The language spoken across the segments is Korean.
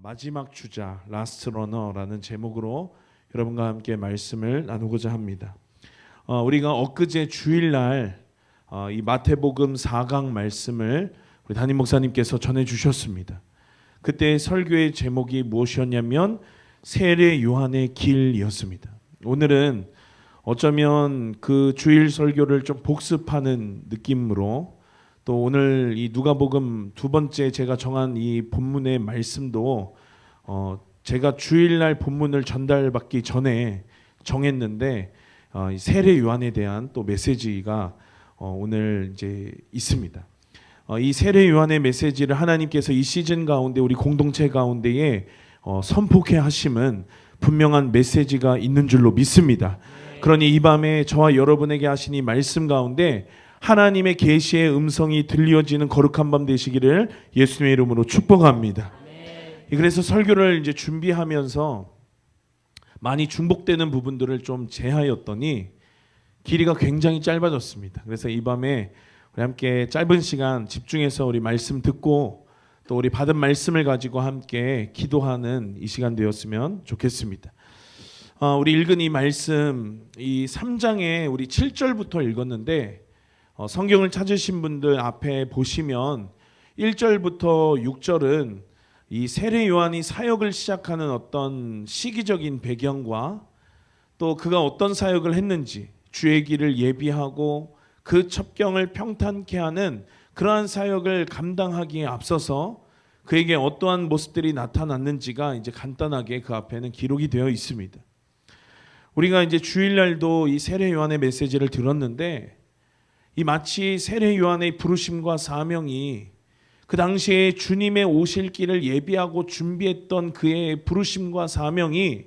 마지막 주자 라스트 러너라는 제목으로 여러분과 함께 말씀을 나누고자 합니다. 우리가 엊그제 주일날 이 마태복음 4강 말씀을 우리 담임 목사님께서 전해 주셨습니다. 그때 설교의 제목이 무엇이었냐면 세례 요한의 길이었습니다. 오늘은 어쩌면 그 주일 설교를 좀 복습하는 느낌으로 또 오늘 이 누가복음 두 번째 제가 정한 이 본문의 말씀도 제가 주일날 본문을 전달받기 전에 정했는데 이 세례 요한에 대한 또 메시지가 오늘 이제 있습니다. 이 세례 요한의 메시지를 하나님께서 이 시즌 가운데 우리 공동체 가운데에 선포케 하심은 분명한 메시지가 있는 줄로 믿습니다. 그러니 이 밤에 저와 여러분에게 하신 이 말씀 가운데 하나님의 계시의 음성이 들려지는 거룩한 밤 되시기를 예수님의 이름으로 축복합니다. 그래서 설교를 이제 준비하면서 많이 중복되는 부분들을 좀 제하였더니 길이가 굉장히 짧아졌습니다. 그래서 이 밤에 우리 함께 짧은 시간 집중해서 우리 말씀 듣고 또 우리 받은 말씀을 가지고 함께 기도하는 이 시간 되었으면 좋겠습니다. 우리 읽은 이 말씀, 이 3장에 우리 7절부터 읽었는데 성경을 찾으신 분들 앞에 보시면 1절부터 6절은 이 세례 요한이 사역을 시작하는 어떤 시기적인 배경과 또 그가 어떤 사역을 했는지 주의 길을 예비하고 그 첩경을 평탄케 하는 그러한 사역을 감당하기에 앞서서 그에게 어떠한 모습들이 나타났는지가 이제 간단하게 그 앞에는 기록이 되어 있습니다. 우리가 이제 주일날도 이 세례 요한의 메시지를 들었는데 이 마치 세례 요한의 부르심과 사명이 그 당시에 주님의 오실 길을 예비하고 준비했던 그의 부르심과 사명이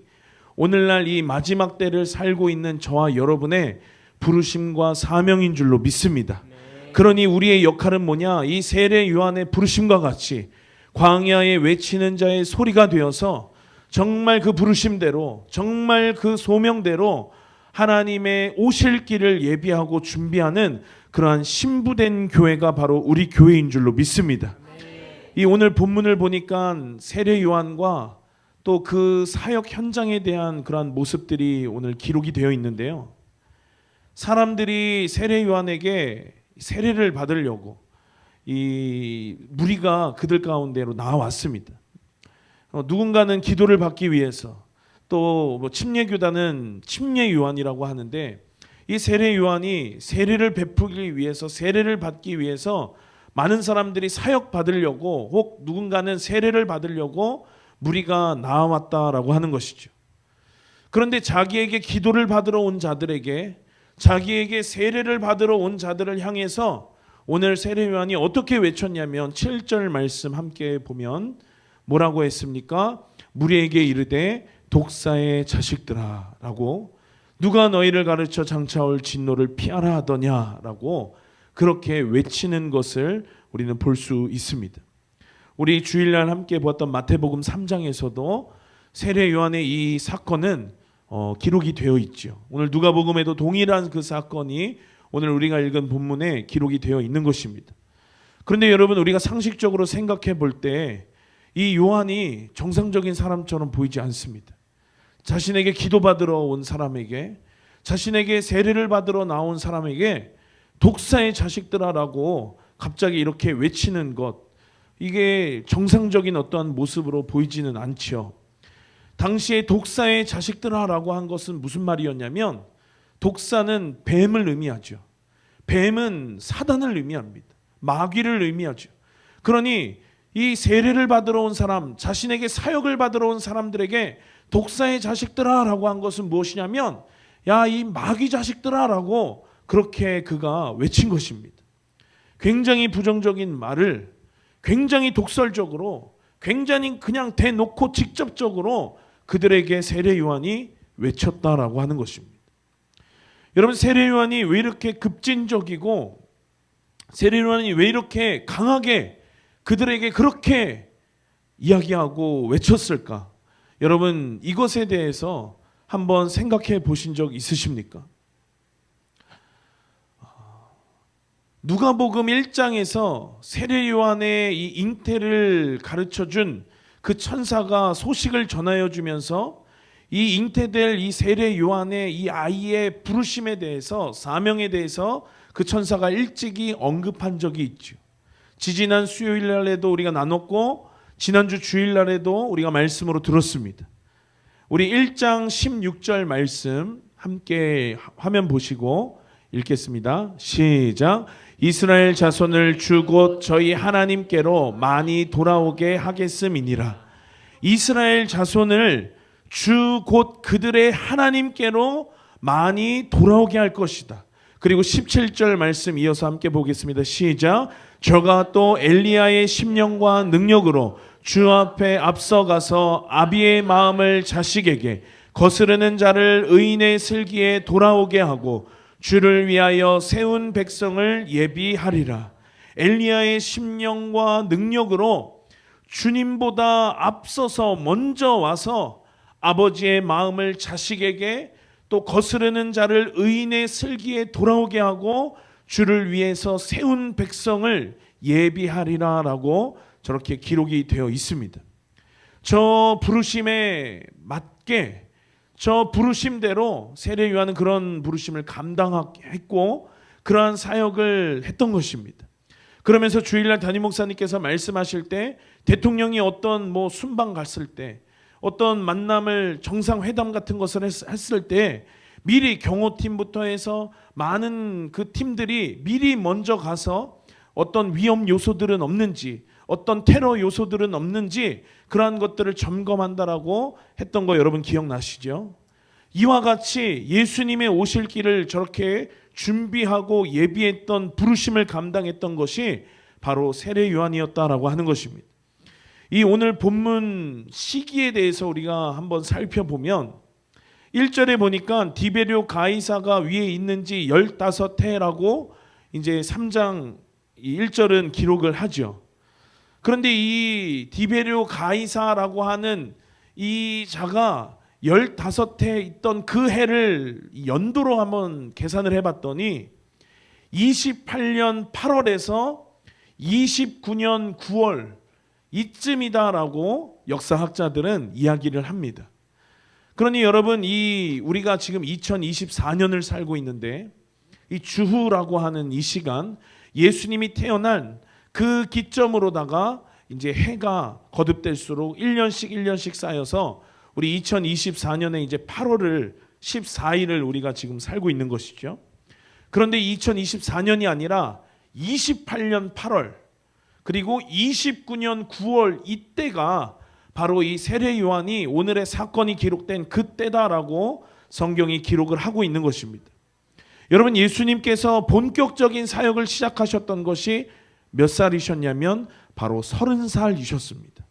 오늘날 이 마지막 때를 살고 있는 저와 여러분의 부르심과 사명인 줄로 믿습니다. 그러니 우리의 역할은 뭐냐? 이 세례 요한의 부르심과 같이 광야에 외치는 자의 소리가 되어서 정말 그 부르심대로 정말 그 소명대로 하나님의 오실 길을 예비하고 준비하는 그러한 신부된 교회가 바로 우리 교회인 줄로 믿습니다. 이 오늘 본문을 보니까 세례 요한과 또 그 사역 현장에 대한 그러한 모습들이 오늘 기록이 되어 있는데요. 사람들이 세례 요한에게 세례를 받으려고 이 무리가 그들 가운데로 나왔습니다. 누군가는 기도를 받기 위해서 또 침례교단은 침례 요한이라고 하는데 이 세례 요한이 세례를 베푸기 위해서 세례를 받기 위해서 많은 사람들이 사역 받으려고 혹 누군가는 세례를 받으려고 무리가 나왔다라고 하는 것이죠. 그런데 자기에게 기도를 받으러 온 자들에게 자기에게 세례를 받으러 온 자들을 향해서 오늘 세례 요한이 어떻게 외쳤냐면 7절 말씀 함께 보면 뭐라고 했습니까? 무리에게 이르되 독사의 자식들아 라고 누가 너희를 가르쳐 장차올 진노를 피하라 하더냐라고 그렇게 외치는 것을 우리는 볼 수 있습니다. 우리 주일날 함께 보았던 마태복음 3장에서도 세례 요한의 이 사건은 기록이 되어 있죠. 오늘 누가복음에도 동일한 그 사건이 오늘 우리가 읽은 본문에 기록이 되어 있는 것입니다. 그런데 여러분 우리가 상식적으로 생각해 볼 때 이 요한이 정상적인 사람처럼 보이지 않습니다. 자신에게 기도받으러 온 사람에게 자신에게 세례를 받으러 나온 사람에게 독사의 자식들아라고 갑자기 이렇게 외치는 것 이게 정상적인 어떠한 모습으로 보이지는 않지요. 당시에 독사의 자식들아라고 한 것은 무슨 말이었냐면 독사는 뱀을 의미하죠. 뱀은 사단을 의미합니다. 마귀를 의미하죠. 그러니 이 세례를 받으러 온 사람 자신에게 사역을 받으러 온 사람들에게 독사의 자식들아 라고 한 것은 무엇이냐면 야 이 마귀 자식들아 라고 그렇게 그가 외친 것입니다. 굉장히 부정적인 말을 굉장히 독설적으로 굉장히 그냥 대놓고 직접적으로 그들에게 세례 요한이 외쳤다라고 하는 것입니다. 여러분 세례 요한이 왜 이렇게 급진적이고 세례 요한이 왜 이렇게 강하게 그들에게 그렇게 이야기하고 외쳤을까? 여러분 이것에 대해서 한번 생각해 보신 적 있으십니까? 누가복음 1장에서 세례 요한의 이 잉태를 가르쳐준 그 천사가 소식을 전하여 주면서 이 잉태될 이 세례 요한의 이 아이의 부르심에 대해서, 사명에 대해서 그 천사가 일찍이 언급한 적이 있죠. 지지난 수요일 날에도 우리가 나눴고 지난주 주일 날에도 우리가 말씀으로 들었습니다. 우리 1장 16절 말씀 함께 화면 보시고 읽겠습니다. 시작. 이스라엘 자손을 주 곧 저희 하나님께로 많이 돌아오게 하겠음이니라. 이스라엘 자손을 주 곧 그들의 하나님께로 많이 돌아오게 할 것이다. 그리고 17절 말씀 이어서 함께 보겠습니다. 시작. 저가 또 엘리야의 심령과 능력으로 주 앞에 앞서가서 아비의 마음을 자식에게, 거스르는 자를 의인의 슬기에 돌아오게 하고 주를 위하여 세운 백성을 예비하리라. 엘리야의 심령과 능력으로 주님보다 앞서서 먼저 와서 아버지의 마음을 자식에게, 또 거스르는 자를 의인의 슬기에 돌아오게 하고 주를 위해서 세운 백성을 예비하리라라고 저렇게 기록이 되어 있습니다. 저 부르심에 맞게, 저 부르심대로 세례 요한은 그런 부르심을 감당했고 그러한 사역을 했던 것입니다. 그러면서 주일날 담임 목사님께서 말씀하실 때, 대통령이 어떤 순방 갔을 때, 어떤 만남을, 정상회담 같은 것을 했을 때 미리 경호팀부터 해서 많은 그 팀들이 미리 먼저 가서 어떤 위험 요소들은 없는지, 어떤 테러 요소들은 없는지 그러한 것들을 점검한다라고 했던 거 여러분 기억나시죠? 이와 같이 예수님의 오실 길을 저렇게 준비하고 예비했던, 부르심을 감당했던 것이 바로 세례 요한이었다라고 하는 것입니다. 이 오늘 본문 시기에 대해서 우리가 한번 살펴보면 1절에 보니까 디베rio 가이사가 위에 있는지 15해라고 이제 3장 1절은 기록을 하죠. 그런데 이 디베rio 가이사라고 하는 이 자가 15해 있던 그 해를 연도로 한번 계산을 해봤더니 28년 8월에서 29년 9월 이쯤이다라고 역사학자들은 이야기를 합니다. 그러니 여러분, 우리가 지금 2024년을 살고 있는데 이 주후라고 하는 이 시간, 예수님이 태어난 그 기점으로다가 이제 해가 거듭될수록 1년씩 쌓여서 우리 2024년에 이제 8월을 14일을 우리가 지금 살고 있는 것이죠. 그런데 2024년이 아니라 28년 8월 그리고 29년 9월 이때가 바로 이 세례 요한이 오늘의 사건이 기록된 그때다라고 성경이 기록을 하고 있는 것입니다. 여러분, 예수님께서 본격적인 사역을 시작하셨던 것이 몇 살이셨냐면 바로 30살이셨습니다.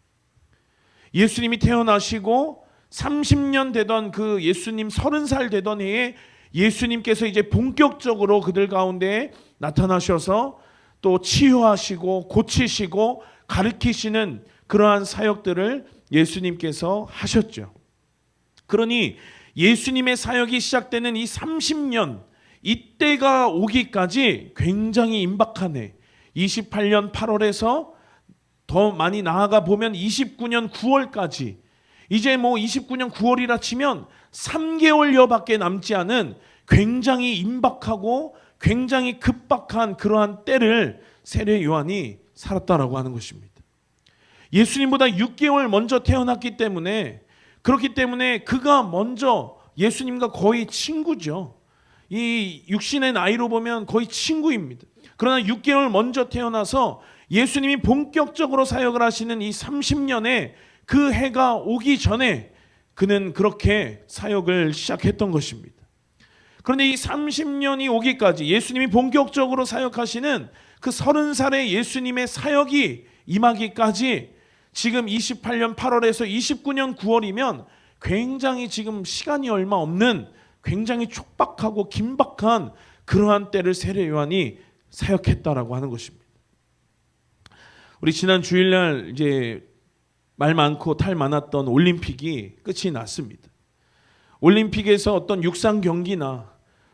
예수님이 태어나시고 30년 되던 그 예수님 30살 되던 해에 예수님께서 이제 본격적으로 그들 가운데 나타나셔서 또 치유하시고 고치시고 가르치시는 그러한 사역들을 예수님께서 하셨죠. 그러니 예수님의 사역이 시작되는 이 30년, 이때가 오기까지 굉장히 임박한 해, 28년 8월에서 더 많이 나아가 보면 29년 9월까지, 이제 29년 9월이라 치면 3개월여밖에 남지 않은 굉장히 임박하고 굉장히 급박한 그러한 때를 세례 요한이 살았다라고 하는 것입니다. 예수님보다 6개월 먼저 태어났기 때문에, 그렇기 때문에 그가 먼저 예수님과 거의 친구죠. 이 육신의 나이로 보면 거의 친구입니다. 그러나 6개월 먼저 태어나서 예수님이 본격적으로 사역을 하시는 이 30년에 그 해가 오기 전에 그는 그렇게 사역을 시작했던 것입니다. 그런데 이 30년이 오기까지, 예수님이 본격적으로 사역하시는 그 30살의 예수님의 사역이 임하기까지 지금 28년 8월에서 29년 9월이면 굉장히 지금 시간이 얼마 없는 굉장히 촉박하고 긴박한 그러한 때를 세례 요한이 사역했다라고 하는 것입니다. 우리 지난 주일날 이제 말 많고 탈 많았던 올림픽이 끝이 났습니다. 올림픽에서 어떤 육상 경기나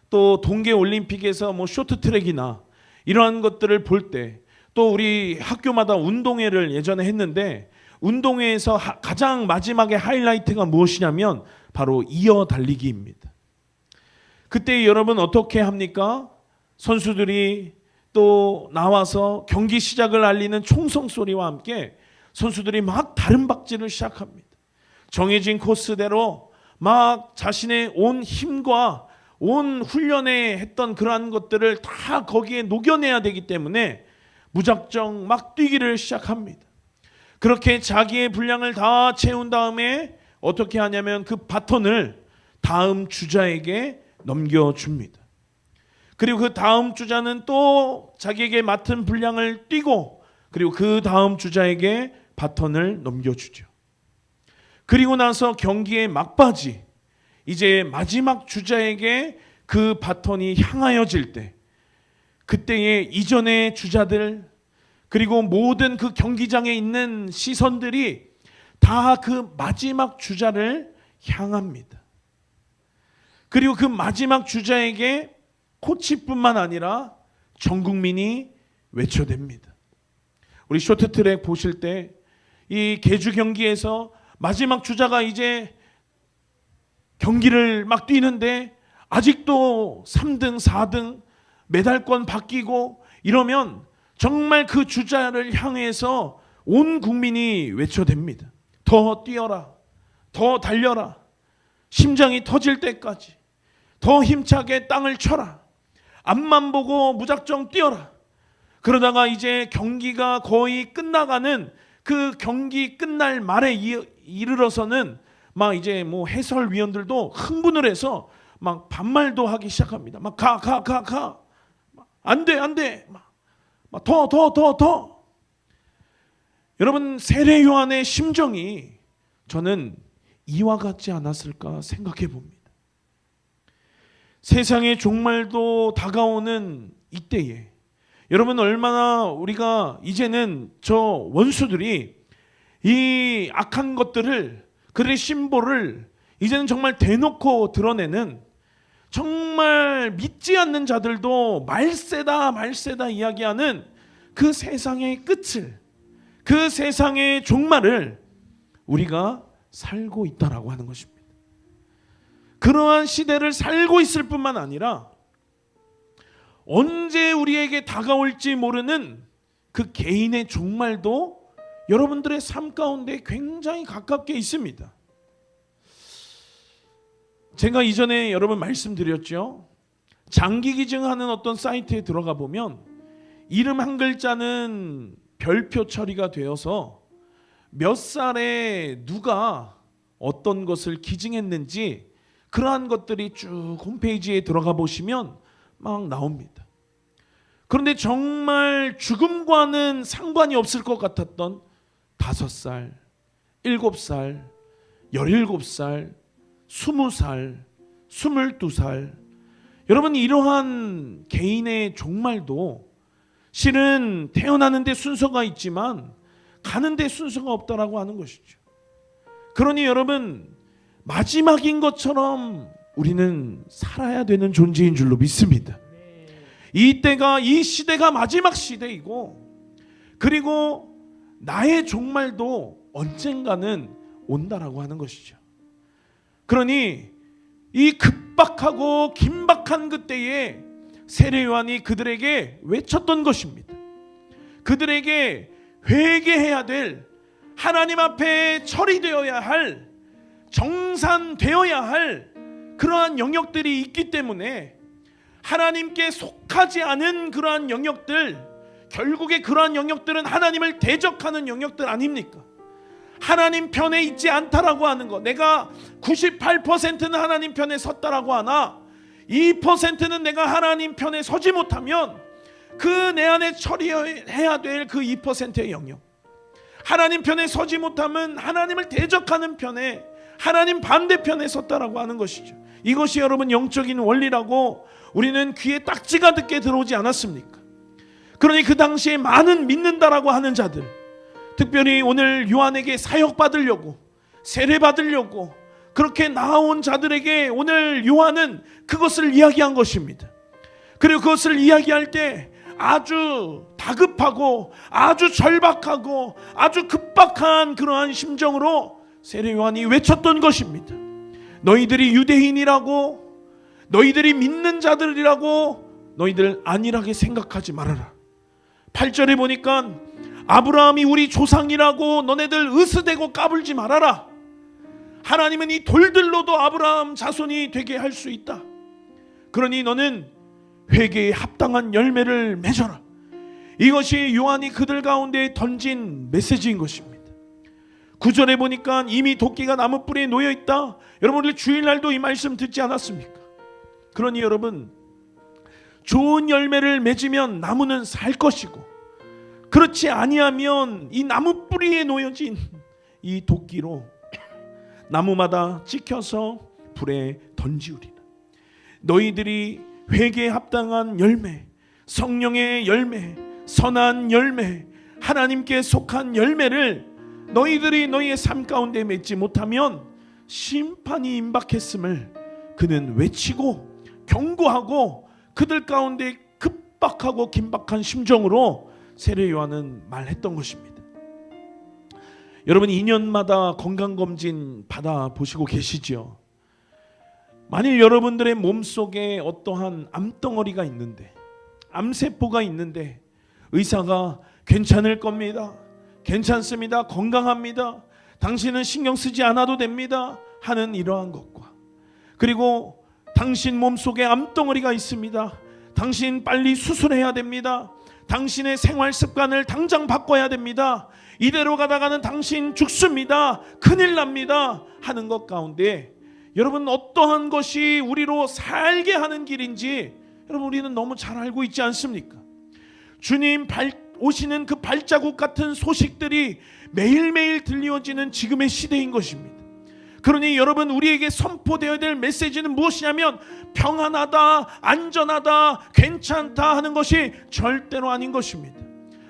또 동계 올림픽에서 쇼트트랙이나 이러한 것들을 볼 때, 또 우리 학교마다 운동회를 예전에 했는데 운동회에서 가장 마지막에 하이라이트가 무엇이냐면 바로 이어 달리기입니다. 그때 여러분 어떻게 합니까? 선수들이 또 나와서 경기 시작을 알리는 총성 소리와 함께 선수들이 막 다른박질을 시작합니다. 정해진 코스대로 막 자신의 온 힘과 온 훈련에 했던 그러한 것들을 다 거기에 녹여내야 되기 때문에 무작정 막 뛰기를 시작합니다. 그렇게 자기의 분량을 다 채운 다음에 어떻게 하냐면 그 바톤을 다음 주자에게 넘겨줍니다. 그리고 그 다음 주자는 또 자기에게 맡은 분량을 뛰고 그리고 그 다음 주자에게 바톤을 넘겨주죠. 그리고 나서 경기의 막바지, 이제 마지막 주자에게 그 바톤이 향하여질 때, 그때에 이전의 주자들 그리고 모든 그 경기장에 있는 시선들이 다 그 마지막 주자를 향합니다. 그리고 그 마지막 주자에게 코치뿐만 아니라 전 국민이 외쳐댑니다. 우리 쇼트트랙 보실 때 이 계주 경기에서 마지막 주자가 이제 경기를 막 뛰는데 아직도 3등, 4등 메달권 바뀌고 이러면 정말 그 주자를 향해서 온 국민이 외쳐댑니다. 더 뛰어라, 더 달려라, 심장이 터질 때까지 더 힘차게 땅을 쳐라, 앞만 보고 무작정 뛰어라. 그러다가 이제 경기가 거의 끝나가는 그 경기 끝날 말에 이르러서는 막 이제 뭐 해설위원들도 흥분을 해서 막 반말도 하기 시작합니다. 막 가. 안 돼. 막 더. 여러분, 세례 요한의 심정이 저는 이와 같지 않았을까 생각해 봅니다. 세상의 종말도 다가오는 이때에 여러분, 얼마나 우리가 이제는 저 원수들이 이 악한 것들을, 그들의 심볼을 이제는 정말 대놓고 드러내는, 정말 믿지 않는 자들도 말세다 이야기하는 그 세상의 끝을, 그 세상의 종말을 우리가 살고 있다라고 하는 것입니다. 그러한 시대를 살고 있을 뿐만 아니라 언제 우리에게 다가올지 모르는 그 개인의 종말도 여러분들의 삶 가운데 굉장히 가깝게 있습니다. 제가 이전에 여러분 말씀드렸죠. 장기 기증하는 어떤 사이트에 들어가 보면 이름 한 글자는 별표 처리가 되어서 몇 살에 누가 어떤 것을 기증했는지 그러한 것들이 쭉 홈페이지에 들어가 보시면 막 나옵니다. 그런데 정말 죽음과는 상관이 없을 것 같았던 5살, 7살, 17살, 20살, 22살, 여러분, 이러한 개인의 종말도 실은 태어나는데 순서가 있지만 가는데 순서가 없다라고 하는 것이죠. 그러니 여러분, 마지막인 것처럼 우리는 살아야 되는 존재인 줄로 믿습니다. 이 시대가 마지막 시대이고, 그리고 나의 종말도 언젠가는 온다라고 하는 것이죠. 그러니 이 급박하고 긴박한 그때에 세례 요한이 그들에게 외쳤던 것입니다. 그들에게 회개해야 될, 하나님 앞에 처리되어야 할, 정산되어야 할 그러한 영역들이 있기 때문에 하나님께 속하지 않은 그러한 영역들, 결국에 그러한 영역들은 하나님을 대적하는 영역들 아닙니까? 하나님 편에 있지 않다라고 하는 것, 내가 98%는 하나님 편에 섰다라고 하나 2%는 내가 하나님 편에 서지 못하면 그 내 안에 처리해야 될 그 2%의 영역, 하나님 편에 서지 못하면 하나님을 대적하는 편에, 하나님 반대편에 섰다라고 하는 것이죠. 이것이 여러분 영적인 원리라고 우리는 귀에 딱지가 듣게 들어오지 않았습니까? 그러니 그 당시에 많은 믿는다라고 하는 자들, 특별히 오늘 요한에게 사역받으려고, 세례받으려고 그렇게 나아온 자들에게 오늘 요한은 그것을 이야기한 것입니다. 그리고 그것을 이야기할 때 아주 다급하고 아주 절박하고 아주 급박한 그러한 심정으로 세례 요한이 외쳤던 것입니다. 너희들이 유대인이라고, 너희들이 믿는 자들이라고 너희들 안일하게 생각하지 말아라. 8절에 보니까 아브라함이 우리 조상이라고 너네들 으스대고 까불지 말아라. 하나님은 이 돌들로도 아브라함 자손이 되게 할 수 있다. 그러니 너는 회개에 합당한 열매를 맺어라. 이것이 요한이 그들 가운데 던진 메시지인 것입니다. 9절에 보니까 이미 도끼가 나무 뿌리에 놓여 있다. 여러분, 우리 주일날도 이 말씀 듣지 않았습니까? 그러니 여러분, 좋은 열매를 맺으면 나무는 살 것이고, 그렇지 아니하면 이 나무 뿌리에 놓여진 이 도끼로 나무마다 찍혀서 불에 던지우리라. 너희들이 회개에 합당한 열매, 성령의 열매, 선한 열매, 하나님께 속한 열매를 너희들이 너희의 삶 가운데 맺지 못하면 심판이 임박했음을 그는 외치고 경고하고 그들 가운데 급박하고 긴박한 심정으로 세례 요한은 말했던 것입니다. 여러분, 2년마다 건강검진 받아보시고 계시죠? 만일 여러분들의 몸속에 어떠한 암덩어리가 있는데, 암세포가 있는데 의사가 괜찮을 겁니다, 괜찮습니다, 건강합니다, 당신은 신경 쓰지 않아도 됩니다 하는 이러한 것과, 그리고 당신 몸속에 암덩어리가 있습니다, 당신 빨리 수술해야 됩니다, 당신의 생활 습관을 당장 바꿔야 됩니다, 이대로 가다가는 당신 죽습니다, 큰일 납니다 하는 것 가운데 여러분, 어떠한 것이 우리로 살게 하는 길인지 여러분, 우리는 너무 잘 알고 있지 않습니까? 주님 오시는 그 발자국 같은 소식들이 매일매일 들려지는 지금의 시대인 것입니다. 그러니 여러분, 우리에게 선포되어야 될 메시지는 무엇이냐면 평안하다, 안전하다, 괜찮다 하는 것이 절대로 아닌 것입니다.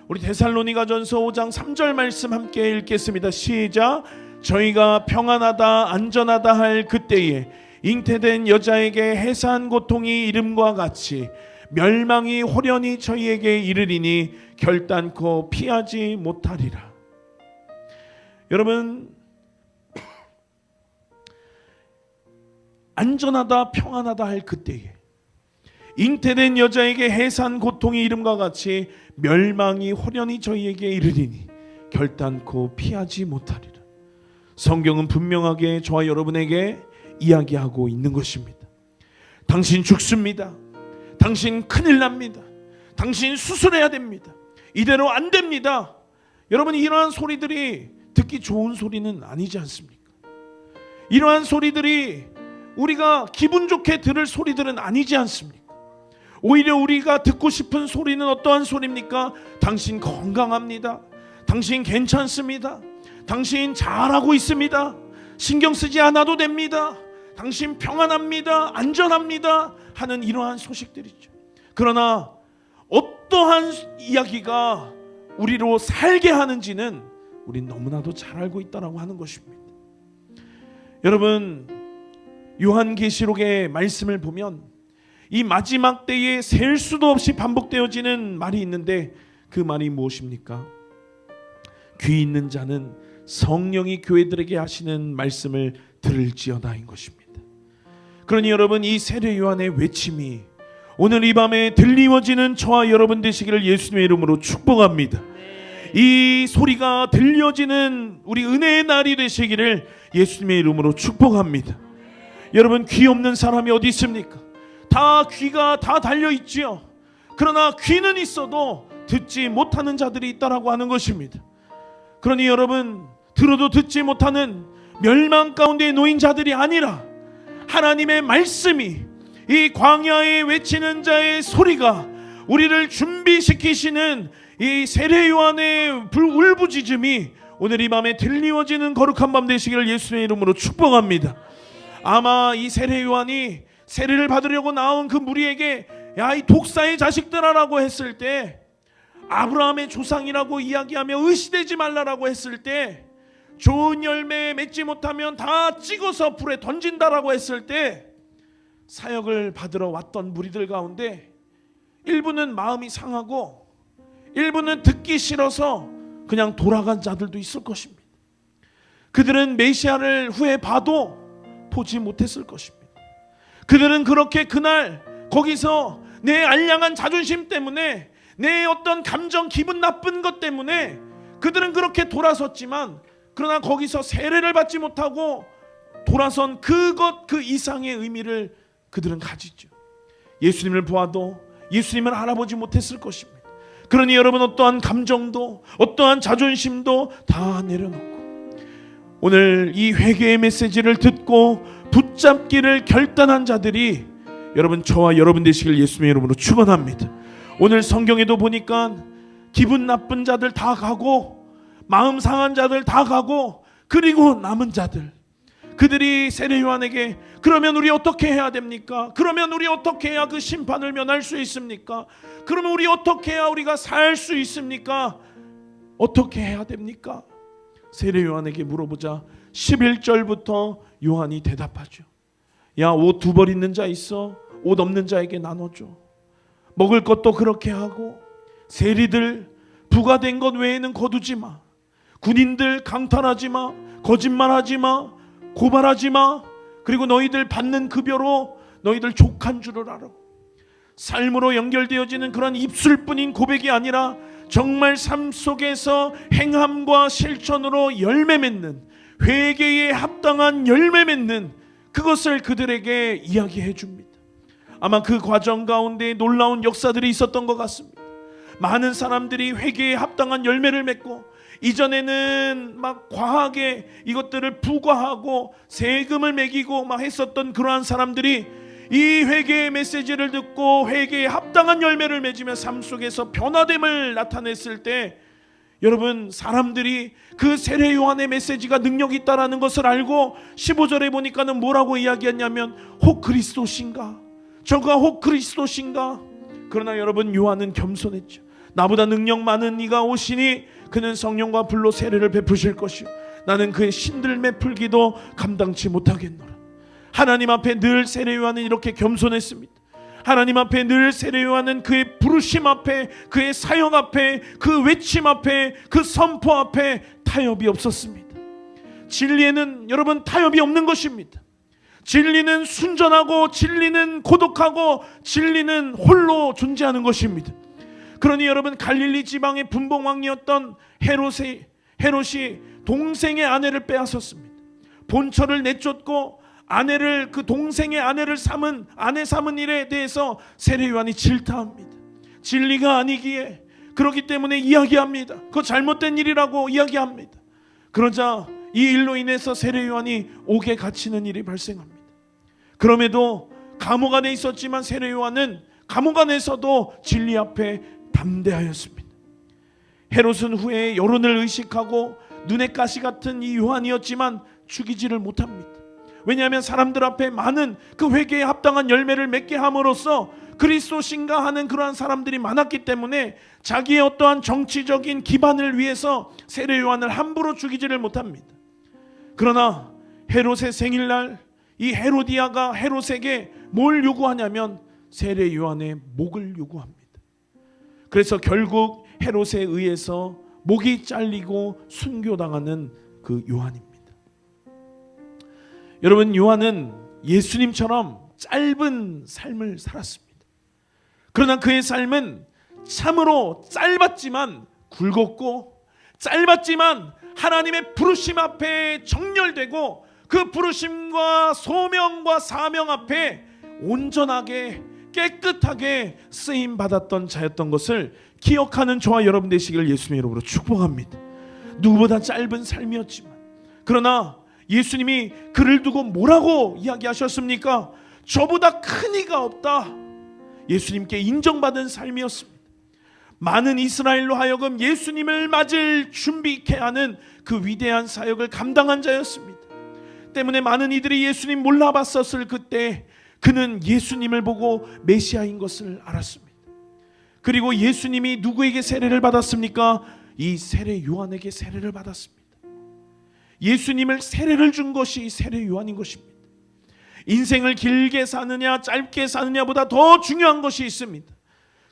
우리 데살로니가전서 5장 3절 말씀 함께 읽겠습니다. 시작. 저희가 평안하다, 안전하다 할 그때에 잉태된 여자에게 해산 고통이 이름과 같이 멸망이 호련히 저희에게 이르리니 결단코 피하지 못하리라. 여러분, 안전하다, 평안하다 할 그때에 잉태된 여자에게 해산 고통이 이름과 같이 멸망이 호련히 저희에게 이르리니 결단코 피하지 못하리라. 성경은 분명하게 저와 여러분에게 이야기하고 있는 것입니다. 당신 죽습니다, 당신 큰일 납니다, 당신 수술해야 됩니다, 이대로 안 됩니다. 여러분, 이러한 소리들이 듣기 좋은 소리는 아니지 않습니까? 이러한 소리들이 우리가 기분 좋게 들을 소리들은 아니지 않습니까? 오히려 우리가 듣고 싶은 소리는 어떠한 소리입니까? 당신 건강합니다, 당신 괜찮습니다, 당신 잘하고 있습니다, 신경 쓰지 않아도 됩니다, 당신 평안합니다, 안전합니다 하는 이러한 소식들이죠. 그러나 어떠한 이야기가 우리로 살게 하는지는 우린 너무나도 잘 알고 있다라고 하는 것입니다. 여러분, 요한계시록의 말씀을 보면 이 마지막 때에 셀 수도 없이 반복되어지는 말이 있는데 그 말이 무엇입니까? 귀 있는 자는 성령이 교회들에게 하시는 말씀을 들을지어다인 것입니다. 그러니 여러분, 이 세례 요한의 외침이 오늘 이 밤에 들리워지는 저와 여러분 되시기를 예수님의 이름으로 축복합니다. 이 소리가 들려지는 우리 은혜의 날이 되시기를 예수님의 이름으로 축복합니다. 여러분, 귀 없는 사람이 어디 있습니까? 다 귀가 다 달려있지요. 그러나 귀는 있어도 듣지 못하는 자들이 있다라고 하는 것입니다. 그러니 여러분, 들어도 듣지 못하는 멸망 가운데 놓인 자들이 아니라 하나님의 말씀이, 이 광야에 외치는 자의 소리가 우리를 준비시키시는 이 세례 요한의 울부짖음이 오늘 이 밤에 들리워지는 거룩한 밤 되시기를 예수의 이름으로 축복합니다. 아마 이 세례 요한이 세례를 받으려고 나온 그 무리에게 야, 이 독사의 자식들아라고 했을 때, 아브라함의 조상이라고 이야기하며 의시되지 말라라고 했을 때, 좋은 열매 맺지 못하면 다 찍어서 불에 던진다라고 했을 때, 사역을 받으러 왔던 무리들 가운데 일부는 마음이 상하고 일부는 듣기 싫어서 그냥 돌아간 자들도 있을 것입니다. 그들은 메시아를 후에 봐도 보지 못했을 것입니다. 그들은 그렇게 그날 거기서 내 알량한 자존심 때문에, 내 어떤 감정, 기분 나쁜 것 때문에 그들은 그렇게 돌아섰지만, 그러나 거기서 세례를 받지 못하고 돌아선 그것 그 이상의 의미를 그들은 가지죠. 예수님을 보아도 예수님을 알아보지 못했을 것입니다. 그러니 여러분, 어떠한 감정도 어떠한 자존심도 다 내려놓고 오늘 이 회개의 메시지를 듣고 붙잡기를 결단한 자들이 여러분, 저와 여러분 되시길 예수님의 이름으로 축원합니다. 오늘 성경에도 보니까 기분 나쁜 자들 다 가고 마음 상한 자들 다 가고, 그리고 남은 자들, 그들이 세례 요한에게 그러면 우리 어떻게 해야 됩니까? 그러면 우리 어떻게 해야 그 심판을 면할 수 있습니까? 그러면 우리 어떻게 해야 우리가 살 수 있습니까? 어떻게 해야 됩니까? 세례 요한에게 물어보자 11절부터 요한이 대답하죠. 야, 옷 2벌 있는 자 있어? 옷 없는 자에게 나눠줘. 먹을 것도 그렇게 하고, 세리들 부과된 것 외에는 거두지 마. 군인들 강탈하지 마. 거짓말하지 마. 고발하지 마. 그리고 너희들 받는 급여로 너희들 족한 줄을 알아. 삶으로 연결되어지는 그런 입술뿐인 고백이 아니라 정말 삶 속에서 행함과 실천으로 열매 맺는, 회개에 합당한 열매 맺는 그것을 그들에게 이야기해 줍니다. 아마 그 과정 가운데 놀라운 역사들이 있었던 것 같습니다. 많은 사람들이 회개에 합당한 열매를 맺고, 이전에는 막 과하게 이것들을 부과하고 세금을 매기고 막 했었던 그러한 사람들이 이 회개의 메시지를 듣고 회개에 합당한 열매를 맺으며 삶 속에서 변화됨을 나타냈을 때, 여러분, 사람들이 그 세례 요한의 메시지가 능력이 있다라는 것을 알고 15절에 보니까는 뭐라고 이야기했냐면, 혹 그리스도신가? 저가 혹 그리스도신가? 그러나 여러분, 요한은 겸손했죠. 나보다 능력 많은 이가 오시니 그는 성령과 불로 세례를 베푸실 것이요 나는 그의 신들매 풀기도 감당치 못하겠노라. 하나님 앞에 늘 세례 요한은 이렇게 겸손했습니다. 하나님 앞에 늘 세례 요한은 그의 부르심 앞에, 그의 사역 앞에, 그 외침 앞에, 그 선포 앞에 타협이 없었습니다. 진리에는 여러분 타협이 없는 것입니다. 진리는 순전하고, 진리는 고독하고, 진리는 홀로 존재하는 것입니다. 그러니 여러분, 갈릴리 지방의 분봉왕이었던 헤롯이 동생의 아내를 빼앗았습니다. 본처를 내쫓고 아내를, 그 동생의 아내를 아내 삼은 일에 대해서 세례 요한이 질타합니다. 진리가 아니기에 그렇기 때문에 이야기합니다. 그거 잘못된 일이라고 이야기합니다. 그러자 이 일로 인해서 세례 요한이 옥에 갇히는 일이 발생합니다. 그럼에도 감옥 안에 있었지만 세례 요한은 감옥 안에서도 진리 앞에 담대하였습니다. 헤롯은 후에 여론을 의식하고 눈에 가시 같은 이 요한이었지만 죽이지를 못합니다. 왜냐하면 사람들 앞에 많은 그 회개에 합당한 열매를 맺게 함으로써 그리스도신가 하는 그러한 사람들이 많았기 때문에 자기의 어떠한 정치적인 기반을 위해서 세례 요한을 함부로 죽이지를 못합니다. 그러나 헤롯의 생일날 이 헤로디아가 헤롯에게 뭘 요구하냐면 세례 요한의 목을 요구합니다. 그래서 결국 헤롯에 의해서 목이 잘리고 순교당하는 그 요한입니다. 여러분, 요한은 예수님처럼 짧은 삶을 살았습니다. 그러나 그의 삶은 참으로 짧았지만 굵었고, 짧았지만 하나님의 부르심 앞에 정렬되고, 그 부르심과 소명과 사명 앞에 온전하게 깨끗하게 쓰임 받았던 자였던 것을 기억하는 저와 여러분 되시길 예수님의 이름으로 축복합니다. 누구보다 짧은 삶이었지만, 그러나 예수님이 그를 두고 뭐라고 이야기하셨습니까? 저보다 큰 이가 없다. 예수님께 인정받은 삶이었습니다. 많은 이스라엘로 하여금 예수님을 맞을 준비케 하는 그 위대한 사역을 감당한 자였습니다. 때문에 많은 이들이 예수님 몰라봤었을 그때 그는 예수님을 보고 메시아인 것을 알았습니다. 그리고 예수님이 누구에게 세례를 받았습니까? 이 세례 요한에게 세례를 받았습니다. 예수님을 세례를 준 것이 세례 요한인 것입니다. 인생을 길게 사느냐 짧게 사느냐보다 더 중요한 것이 있습니다.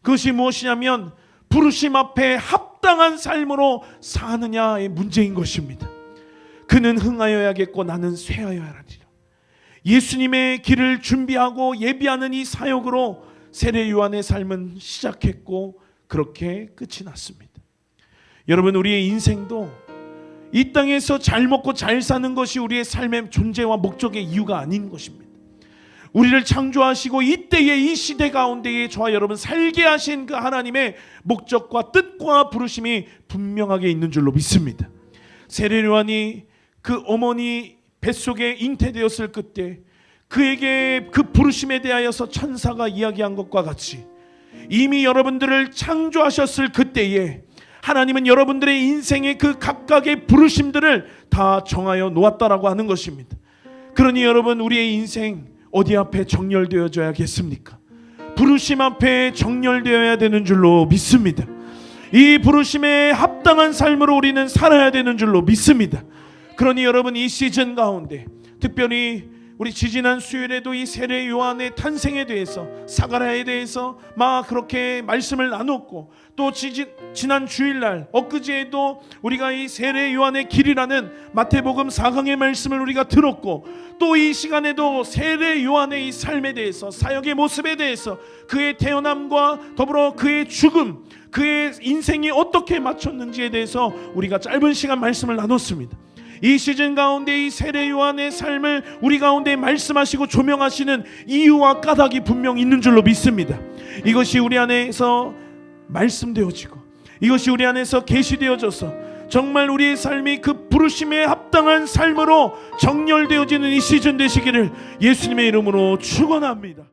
그것이 무엇이냐면 부르심 앞에 합당한 삶으로 사느냐의 문제인 것입니다. 그는 흥하여야겠고 나는 쇠하여야 하리라. 예수님의 길을 준비하고 예비하는 이 사역으로 세례 요한의 삶은 시작했고 그렇게 끝이 났습니다. 여러분, 우리의 인생도 이 땅에서 잘 먹고 잘 사는 것이 우리의 삶의 존재와 목적의 이유가 아닌 것입니다. 우리를 창조하시고 이때의 이 시대 가운데에 저와 여러분 살게 하신 그 하나님의 목적과 뜻과 부르심이 분명하게 있는 줄로 믿습니다. 세례 요한이 그 어머니 뱃속에 잉태되었을 그때 그에게 그 부르심에 대하여서 천사가 이야기한 것과 같이 이미 여러분들을 창조하셨을 그때에 하나님은 여러분들의 인생의 그 각각의 부르심들을 다 정하여 놓았다라고 하는 것입니다. 그러니 여러분, 우리의 인생 어디 앞에 정렬되어져야겠습니까? 부르심 앞에 정렬되어야 되는 줄로 믿습니다. 이 부르심에 합당한 삶으로 우리는 살아야 되는 줄로 믿습니다. 그러니 여러분, 이 시즌 가운데 특별히 우리 지지난 수요일에도 이 세례 요한의 탄생에 대해서, 사가랴에 대해서 막 그렇게 말씀을 나눴고, 또 지난 주일날 엊그제에도 우리가 이 세례 요한의 길이라는 마태복음 4강의 말씀을 우리가 들었고, 또 이 시간에도 세례 요한의 이 삶에 대해서, 사역의 모습에 대해서, 그의 태어남과 더불어 그의 죽음, 그의 인생이 어떻게 맞췄는지에 대해서 우리가 짧은 시간 말씀을 나눴습니다. 이 시즌 가운데 이 세례 요한의 삶을 우리 가운데 말씀하시고 조명하시는 이유와 까닭이 분명 있는 줄로 믿습니다. 이것이 우리 안에서 말씀되어지고 이것이 우리 안에서 계시되어져서 정말 우리의 삶이 그 부르심에 합당한 삶으로 정렬되어지는 이 시즌 되시기를 예수님의 이름으로 축원합니다.